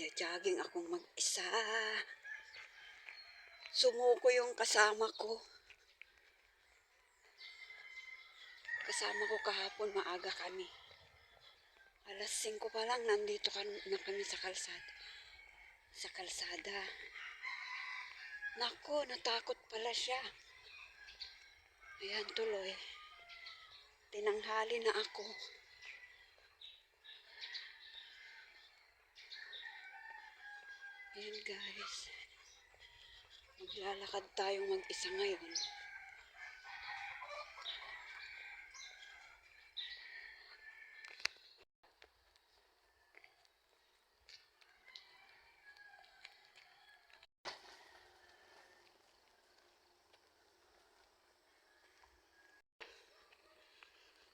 Magja-jogging akong mag-isa. Sumuko yung kasama ko. Kasama ko kahapon, maaga kami. Alas 5 pa lang, nandito na kami sa kalsada. Nako, natakot pala siya. Ayan tuloy. Tinanghali na ako. Ayan guys. Maglalakad tayong mag-isa ngayon.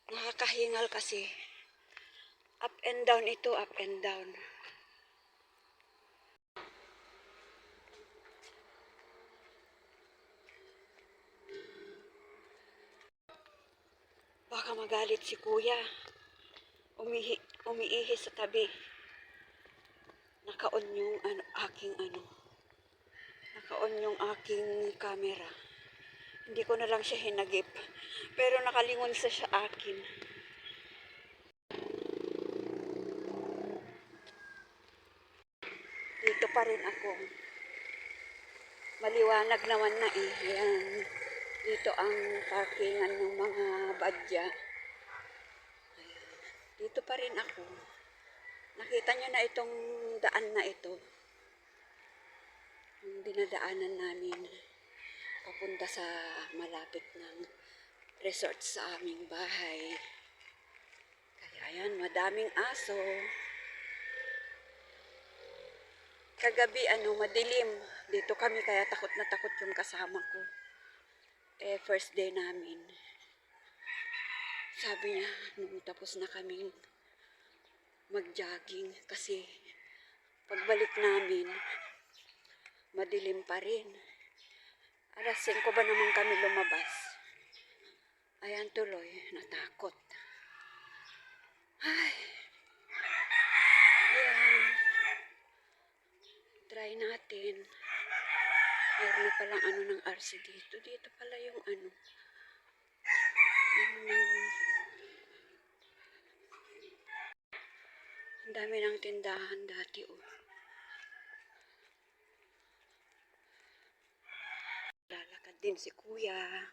Nakakahingal kasi. Up and down ito, up and down. Baka magalit si kuya. Umiihi sa tabi. Naka-on yung Naka-on yung aking camera. Hindi ko na lang siya hinagip. Pero nakalingon sa akin. Dito pa rin ako. Maliwanag naman na eh. Ayan. Dito ang parkingan ng mga badya. Ayan. Dito pa rin ako. Nakita nyo na itong daan na ito. Yung dinadaanan namin. Papunta sa malapit ng resort sa aming bahay. Kaya ayan, madaming aso. Kagabi, madilim. Dito kami, kaya takot na takot yung kasama ko. First day namin. Sabi niya, nung tapos na kaming mag-jogging, kasi pagbalik namin, madilim pa rin. Alas 5 ba naman kami lumabas? Ayan tuloy, natakot. Ay, yan. Try natin. Meron na palang ng RC dito. Dito pala yung ang dami ng tindahan dati, oh. Lalakad din si kuya.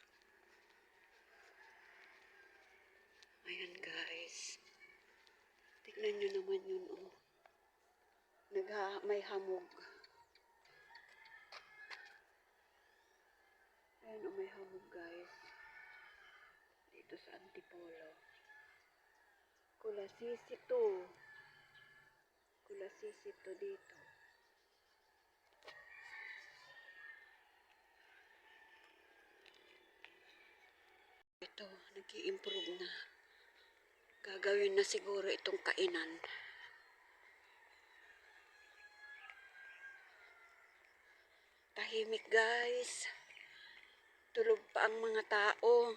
Ayan guys. Tignan nyo naman yun, oh. May hamog. Ayan, oh, may hamog guys. Dito sa Antipolo. Kulasisi to dito. Ito, nag-i-improve na. Gagawin na siguro itong kainan. Tahimik guys. Tulog pa ang mga tao.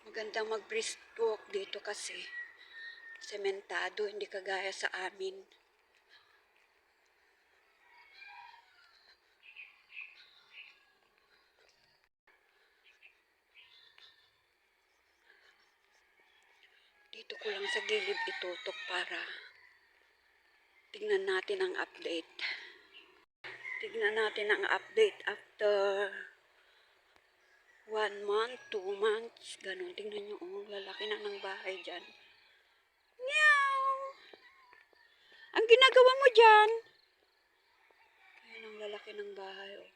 Magandang mag-brisk walk dito kasi sementado, hindi kagaya sa amin. Dito ko lang sa gilid itutok para tignan natin ang update. Tignan natin ang update after 1 month, 2 months, ganun. Tingnan nyo, oh, lalaki na ng bahay dyan. Meow! Ang ginagawa mo dyan? Ayan ang lalaki ng bahay, oh.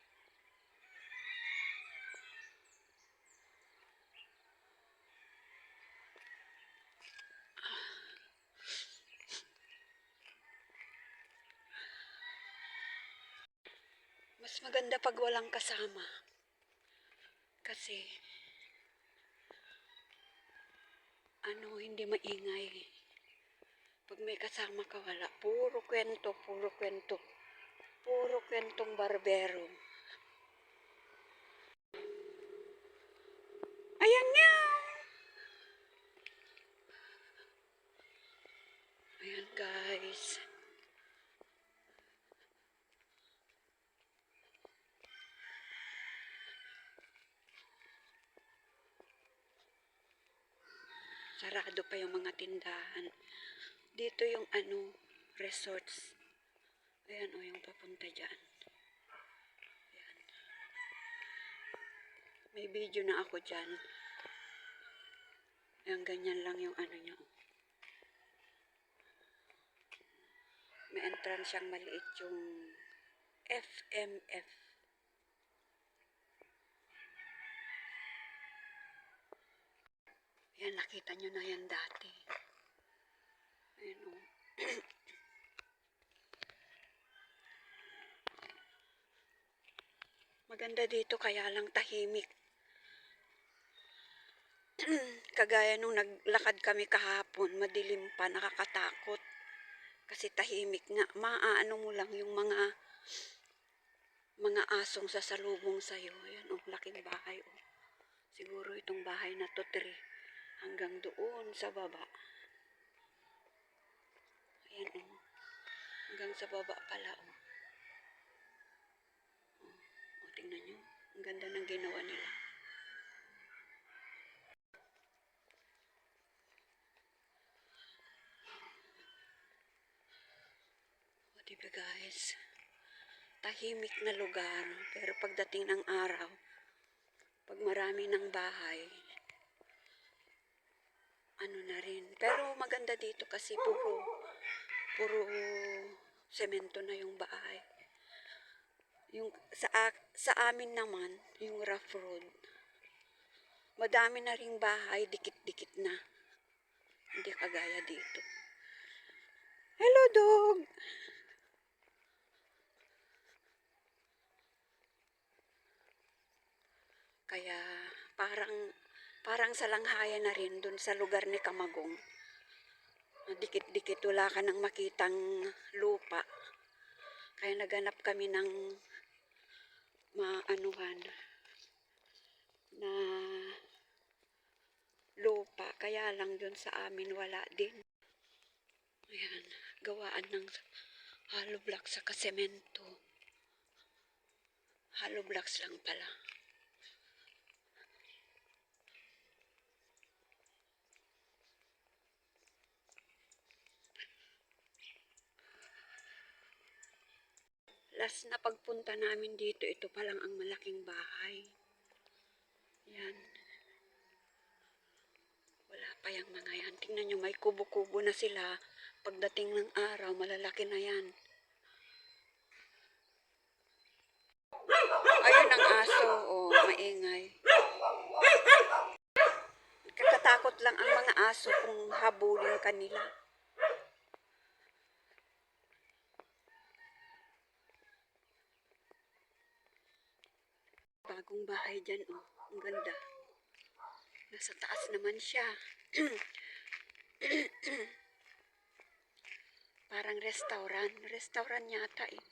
Mas maganda pag walang kasama. Kasi, hindi maingay. Pag may kasama ka, wala. Puro kwento. Puro kwentong barbero. Ayan nga! guys. Sarado pa yung mga tindahan. Dito yung resorts. Ayan o, yung papunta dyan. Ayan. May video na ako dyan. Ayan, ganyan lang yung niya. May entrance siyang maliit yung FMF. Ayan, nakita nyo na yan dati. Ayan o. Maganda dito kaya lang tahimik. Kagaya nung naglakad kami kahapon, madilim pa, nakakatakot. Kasi tahimik nga. Maaano mo lang yung mga asong sasalubong sa'yo. Ayan o, laking bahay o. Siguro itong bahay na to 3 hanggang doon sa baba. Ayan o. Hanggang sa baba pala o. O, tingnan nyo. Ang ganda ng ginawa nila. O, diba guys? Tahimik na lugar. Pero pagdating ng araw, pag marami ng bahay, na rin. Pero maganda dito kasi puro semento na yung bahay. Yung sa amin naman, yung rough road. Madami na ring bahay, dikit-dikit na. Hindi kagaya dito. Hello, dog! Kaya parang salanghayan na rin dun sa lugar ni Camagong. Dikit-dikit, wala ka nang makitang lupa. Kaya naganap kami ng maanuhan na lupa. Kaya lang dun sa amin wala din. Ayan, gawaan ng hollow blocks sa kasemento. Hollow blocks lang pala. Last na pagpunta namin dito, ito pa lang ang malaking bahay. Yan. Wala pa yung mga yan. Tingnan nyo, may kubo-kubo na sila. Pagdating ng araw, malalaki na yan. Ayun ang aso. Oh, maingay. Kakatakot lang ang mga aso kung habulin kanila. Bagong bahay dyan, oh. Ang ganda. Nasa taas naman siya. Parang restaurant. Restaurant yata eh.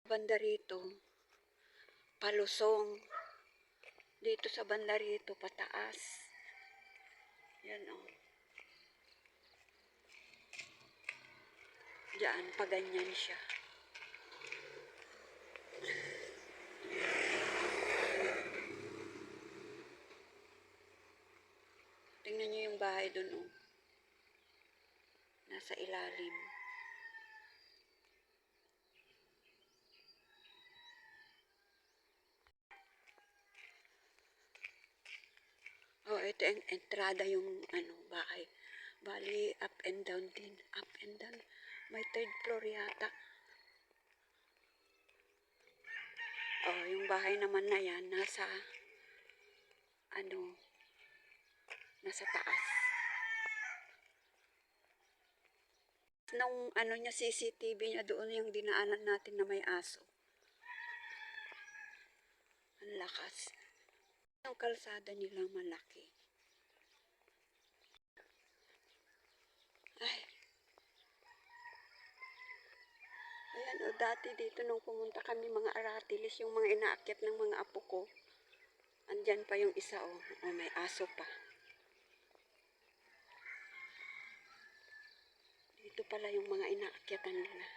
Banda rito, palusong. Dito sa banda rito, pataas. Yan oh. Diyan, paganyan siya. Tingnan nyo yung bahay dun oh. Nasa ilalim. Oh, ito ang entrada yung bahay. Bali, up and down din. Up and down. May 3rd floor yata. Oh, yung bahay naman na yan, nasa taas. Nung niya, CCTV niya, doon yung dinaanan natin na may aso. Ang lakas. Yung kalsada nila malaki. Ay. Ayan o, dati dito nung pumunta kami mga aratilis, yung mga inaakyat ng mga apo ko. Andyan pa yung isa o, may aso pa. Ito pala yung mga inaakyatan nila.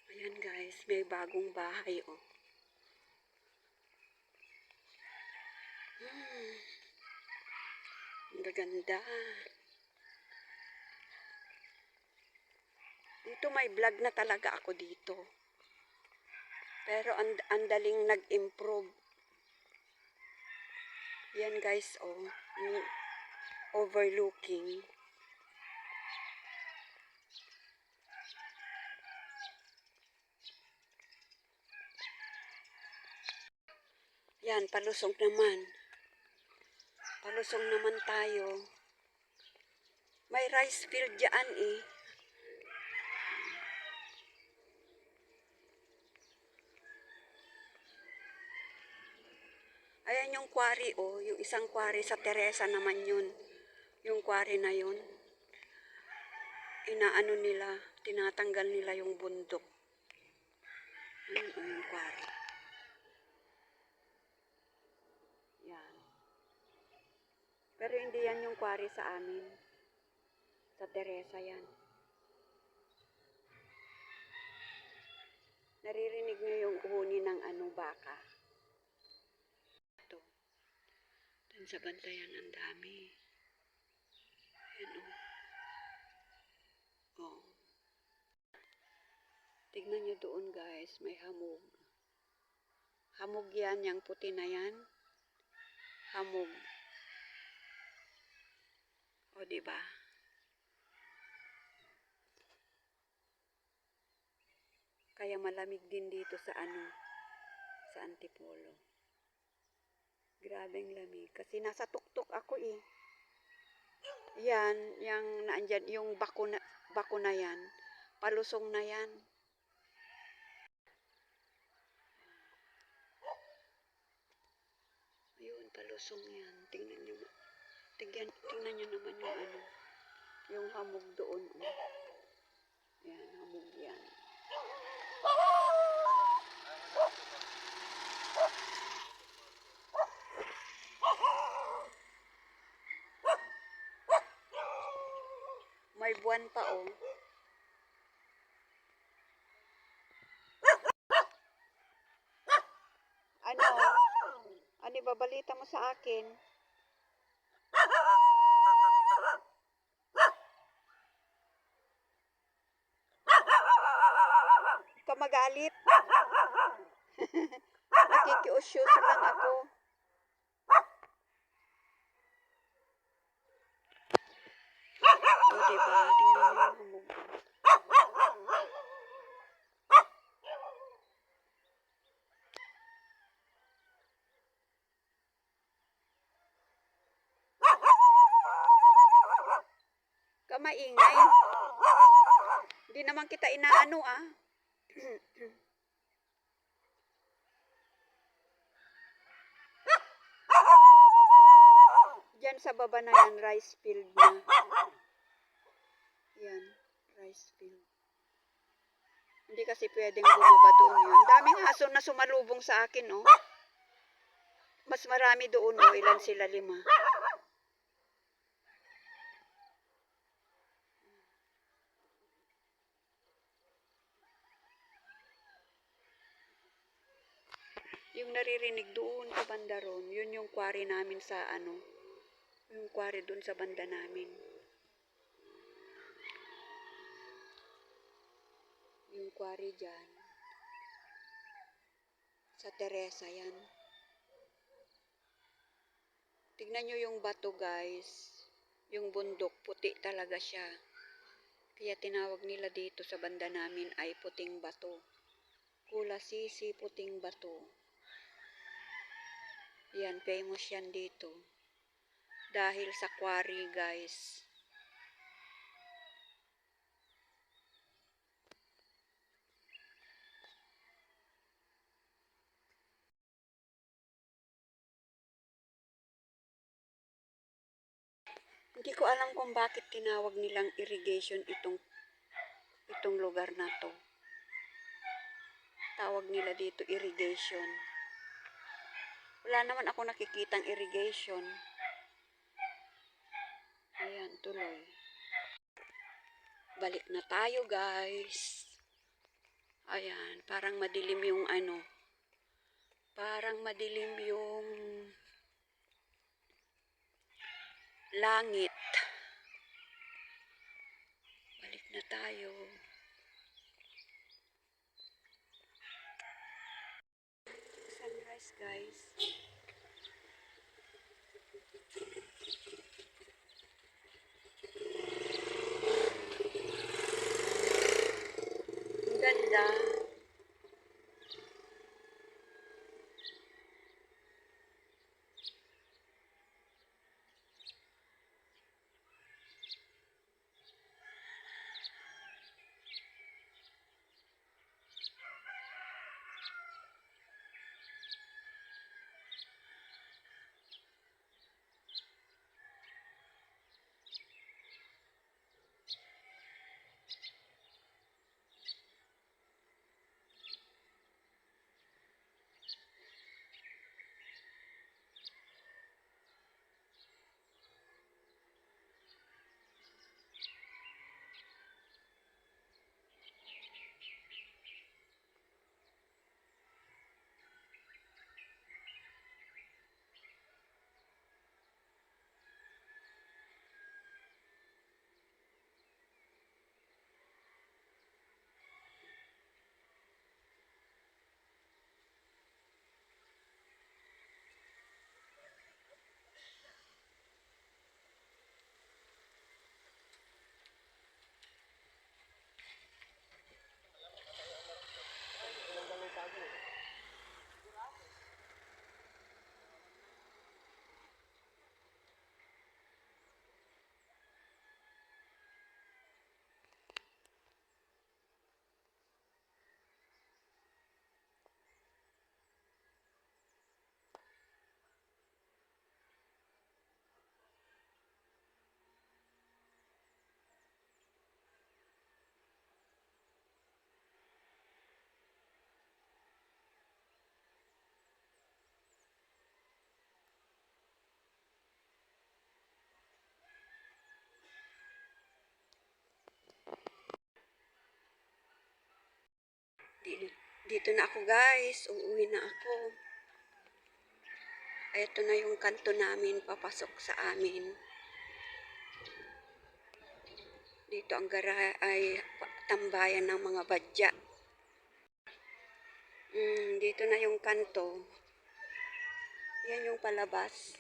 Ayan guys, may bagong bahay oh. Ang gaganda. Dito may vlog na talaga ako dito. Pero ang daling nag-improve. Yan guys oh, yung overlooking. Yan, palusong naman. Palusong naman tayo. May rice field dyan eh. Ayan yung quarry oh, yung isang quarry sa Teresa naman yun. Yung quarry na yun. Inaano nila, tinatanggal nila yung bundok. Ayun oh, yung quarry. Yan. Pero hindi yan yung quarry sa amin. Sa Teresa yan. Naririnig niyo yung huni ng anong baka. Ito. Dun sa bantayan ang dami. Yan o. Oh. Tignan nyo doon guys, may hamog. Hamog yan, yung puti na yan. Hamog. O diba? Kaya malamig din dito sa sa Antipolo. Grabeng lamig. Kasi nasa tuktok ako eh. Yan, yung naandyan, yung bako na yan. Palusong na yan. Ayun, palusong yan. Tingnan nyo naman yung yung hamog doon. Oh. Yan, hamog yan. May buwan pa oh. Ano babalita mo sa akin? Ikaw magalit? Nakikiusyos lang ako. O diba? Tingnan mo yung hamog. Kamaingay. Hindi naman kita inaano ah. Diyan sa baba na yan, rice field na. Yan, rice field. Hindi kasi pwedeng bumaba doon yun. Daming aso na sumalubong sa akin oh. Mas marami doon oh, ilan sila 5. Yung naririnig doon sa banda ron, yun yung quarry namin sa yung quarry doon sa banda namin. Yung quarry dyan. Sa Teresa yan. Tignan nyo yung bato guys. Yung bundok, puti talaga siya. Kaya tinawag nila dito sa banda namin ay puting bato. Kulasisi puting bato. Yan, famous yan dito. Dahil sa quarry, guys. Hindi ko alam kung bakit tinawag nilang irrigation itong lugar na to. Tawag nila dito irrigation. Wala naman ako nakikitang irrigation. Ayan, tuloy. Pabalik na tayo, guys. Ayan, parang madilim yung ano. Parang madilim yung langit. Balik na tayo. Sunrise, guys. Ang ganda. Dito na ako, guys. Uuwi na ako. Ito na yung kanto namin papasok sa amin. Dito ang ay tambayan ng mga badya. Dito na yung kanto. Yan yung palabas.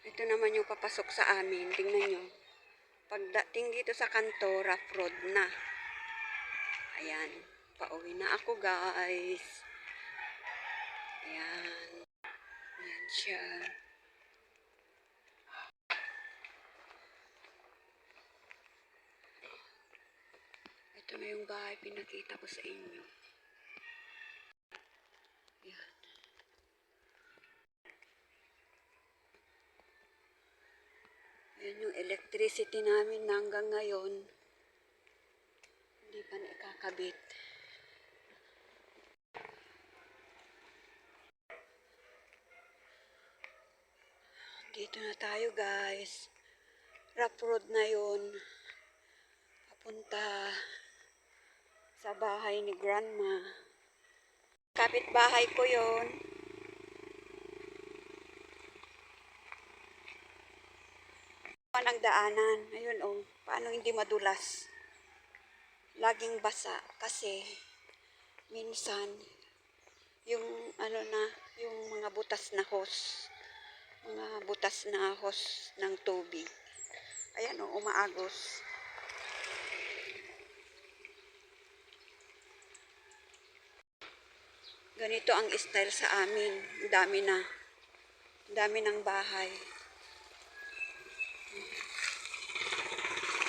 Ito naman yung papasok sa amin. Tingnan nyo. Pagdating dito sa kanto, rough road na. Ayan. Pauwi na ako, guys. Ayan. Ayan siya. Ito na yung bahay pinakita ko sa inyo. Ayan. Ayan yung electricity namin na hanggang ngayon. Hindi pa na ikakabit. Dito na tayo, guys. Rough road na yun. Papunta sa bahay ni Grandma. Kapit-bahay ko yun. Ang daanan. Ayun, oh. Paano hindi madulas? Laging basa. Kasi, minsan, yung, yung mga butas na hose. Mga butas na hose ng tubig. Ayan, oh, umaagos. Ganito ang style sa amin. Dami na. Dami ng bahay.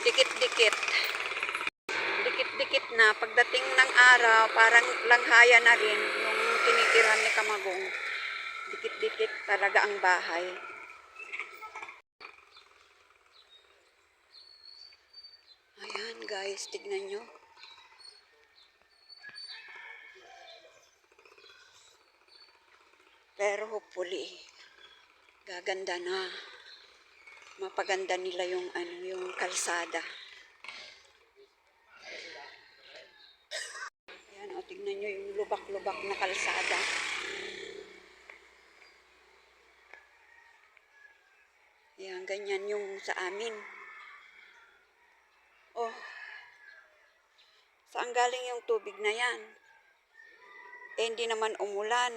Dikit-dikit. Dikit-dikit na. Pagdating ng araw, parang langhaya na rin yung tinitirahan ni Kamagong. Dikit-dikit talaga ang bahay. Ayan, guys. Tignan nyo. Pero hopefully, gaganda na. mapaganda nila yung yung kalsada. Ayan, o, tignan nyo yung lubak-lubak na kalsada. Ayan, ganyan yung sa amin. Oh, saan galing yung tubig na yan? Eh, hindi naman umulan.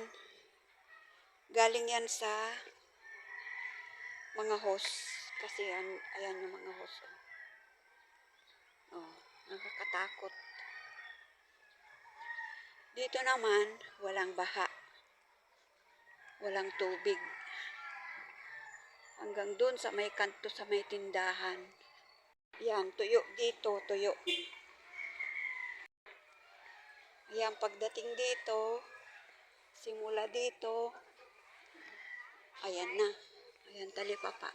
Galing yan sa mga hose. Kasi ayan yung mga hose. Oh, nakakatakot. Dito naman, walang baha. Walang tubig. Hanggang doon sa may kanto, sa may tindahan. Yan, tuyo dito, tuyo. Ayan, pagdating dito, simula dito, ayan na. Ayan, talipapa.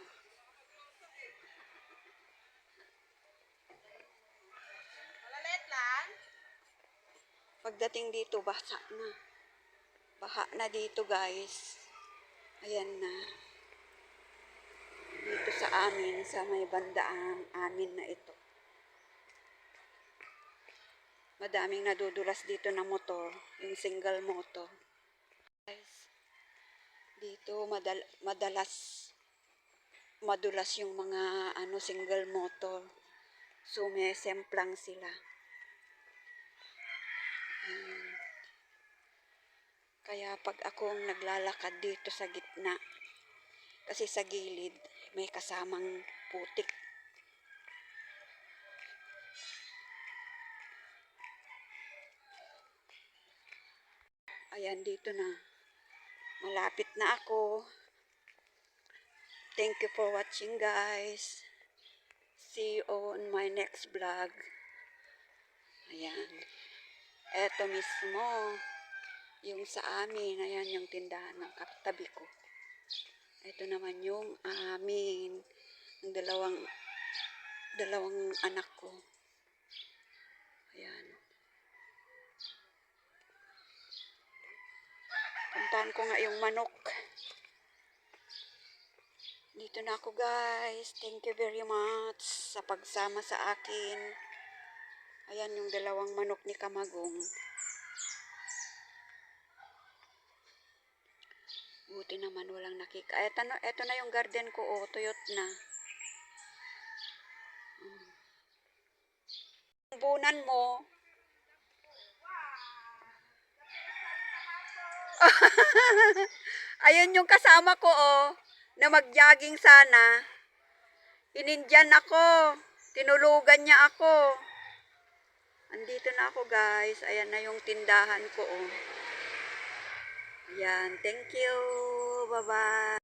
Pagdating dito, basa na. Baha na dito, guys. Ayan na. Dito sa amin, sa may bandaan amin na ito. Madaming nadudulas dito na motor, yung single motor. Guys, dito madulas yung mga single motor. Sumesemplang sila. Kaya pag akong naglalakad dito sa gitna, kasi sa gilid, may kasamang putik. Ayan, dito na. Malapit na ako. Thank you for watching, guys. See you on my next vlog. Ayan. Eto mismo. Yung sa amin. Ayan yung tindahan ng katabi ko. Ito naman yung amin. Ang dalawang anak ko. Ayan. Puntahan ko nga yung manok. Dito na ako, guys. Thank you very much sa pagsama sa akin. Ayan yung dalawang manok ni Kamagong. Buti naman walang nakika. Eto na yung garden ko, oh. Tuyot na. Bunan mo. Ayun yung kasama ko, oh. Na mag-jogging sana. Inindyan ako. Tinulugan niya ako. Andito na ako, guys. Ayan na yung tindahan ko, oh. Ayan. Thank you. Bye-bye.